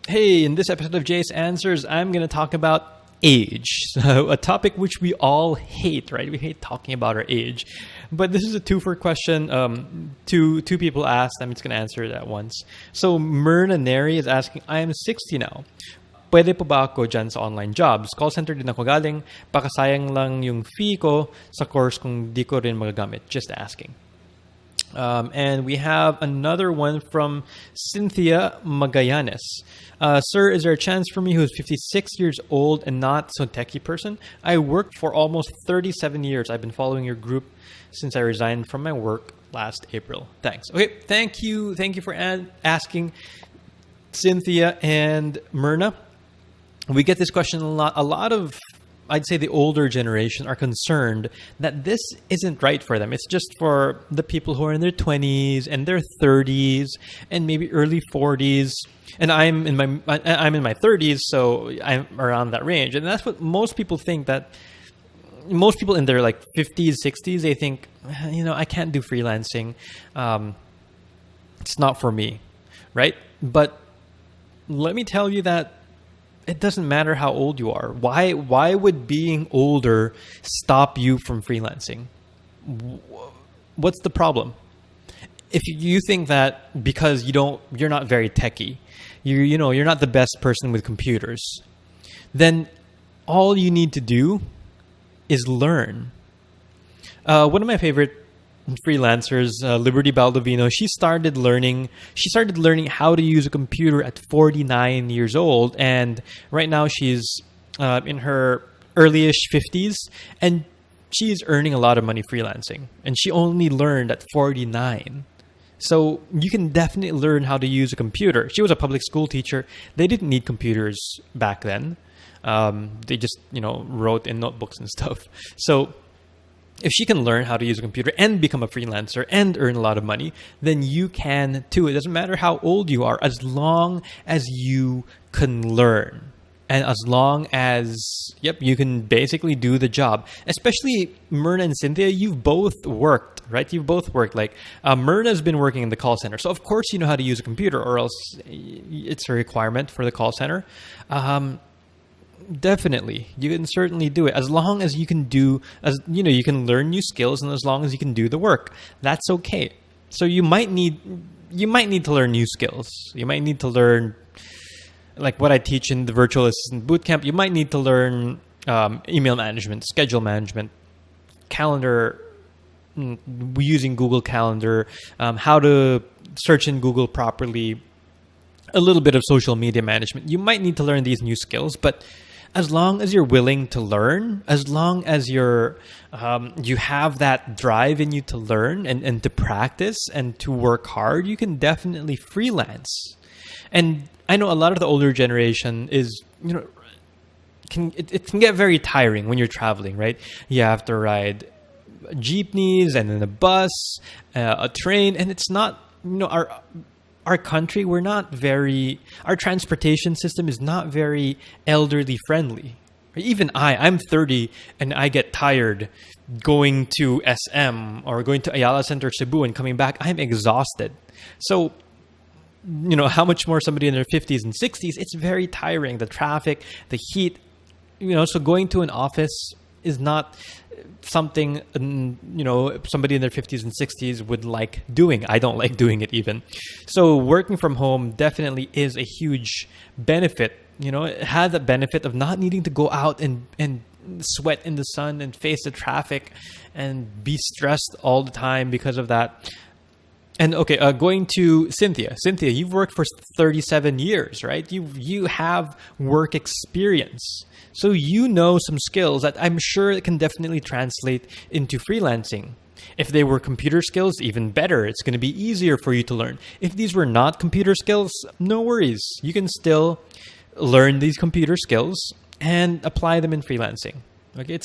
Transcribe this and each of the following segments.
Hey, in this episode of Jasanswers, I'm going to talk about age. So, a topic which we all hate, right? We hate talking about our age. But this is a two-for question. Two people asked. I'm just going to answer it at once. So, Myrna Nery is asking, I am 60 now. Pwede po ba ako dyan sa online jobs? Call center din ako galing. Baka sayang lang yung fee ko sa course kung di ko rin magagamit. Just asking. And we have another one from Cynthia Magayanes. Sir, is there a chance for me who's 56 years old and not so techie person? I worked for almost 37 years. I've been following your group since I resigned from my work last April. Thanks. Okay, thank you. Thank you for asking, Cynthia and Myrna. We get this question a lot. A lot of, I'd say, the older generation are concerned that this isn't right for them. It's just for the people who are in their 20s and their 30s and maybe early 40s. And I'm in my 30s, so I'm around that range. And that's what most people think, that most people in their like 50s, 60s, they think, I can't do freelancing. It's not for me, right? But let me tell you that it doesn't matter how old you are. Why would being older stop you from freelancing? What's the problem? If you think that because you're not very techie, you're not the best person with computers, then all you need to do is learn. One of my favorite freelancers, Liberty Baldovino, she started learning how to use a computer at 49 years old, and right now she's in her early-ish 50s, and she's earning a lot of money freelancing, and she only learned at 49. So you can definitely learn how to use a computer. She was a public school teacher. They didn't need computers back then. They just wrote in notebooks and stuff. So if she can learn how to use a computer and become a freelancer and earn a lot of money, then you can too. It doesn't matter how old you are, as long as you can learn. And as long as, you can basically do the job. Especially Myrna and Cynthia, you've both worked, right? You've both worked. Like, Myrna's been working in the call center. So, of course, you know how to use a computer, or else it's a requirement for the call center. Definitely, you can certainly do it as long as you can you can learn new skills, and as long as you can do the work, that's okay. So you might need to learn new skills. You might need to learn, like what I teach in the virtual assistant bootcamp. You might need to learn email management, schedule management, calendar, using Google Calendar, how to search in Google properly, a little bit of social media management. You might need to learn these new skills, but as long as you're willing to learn, as long as you have that drive in you to learn and to practice and to work hard, you can definitely freelance. And I know a lot of the older generation is, it can get very tiring when you're traveling, right? You have to ride jeepneys and then a bus, a train, and it's not, our country, our transportation system is not very elderly friendly. Even I'm 30 and I get tired going to SM or going to Ayala Center, Cebu, and coming back. I'm exhausted. So, how much more somebody in their 50s and 60s? It's very tiring. The traffic, the heat, so going to an office is not something somebody in their 50s and 60s would like doing. I don't like doing it even. So working from home definitely is a huge benefit. It has the benefit of not needing to go out and sweat in the sun and face the traffic and be stressed all the time because of that. And okay, going to Cynthia. Cynthia, you've worked for 37 years, right? You have work experience. So you know some skills that I'm sure can definitely translate into freelancing. If they were computer skills, even better. It's going to be easier for you to learn. If these were not computer skills, no worries. You can still learn these computer skills and apply them in freelancing. Okay,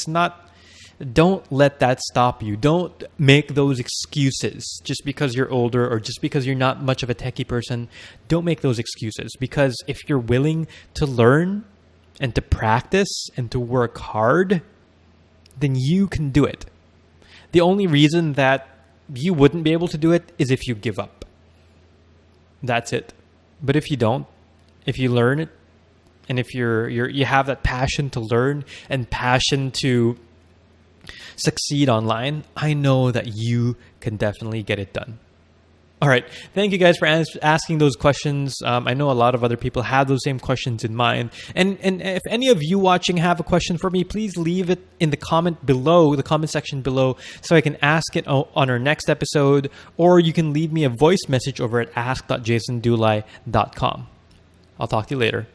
don't let that stop you. Don't make those excuses just because you're older or just because you're not much of a techie person. Don't make those excuses, because if you're willing to learn and to practice and to work hard, then you can do it. The only reason that you wouldn't be able to do it is if you give up. That's it. But if you don't, if you learn it, and if you have that passion to learn and passion to succeed online, I know that you can definitely get it done. All right. Thank you guys for asking those questions. I know a lot of other people have those same questions in mind. And if any of you watching have a question for me, please leave it in the comment section below, so I can ask it on our next episode, or you can leave me a voice message over at ask.jasondulai.com. I'll talk to you later.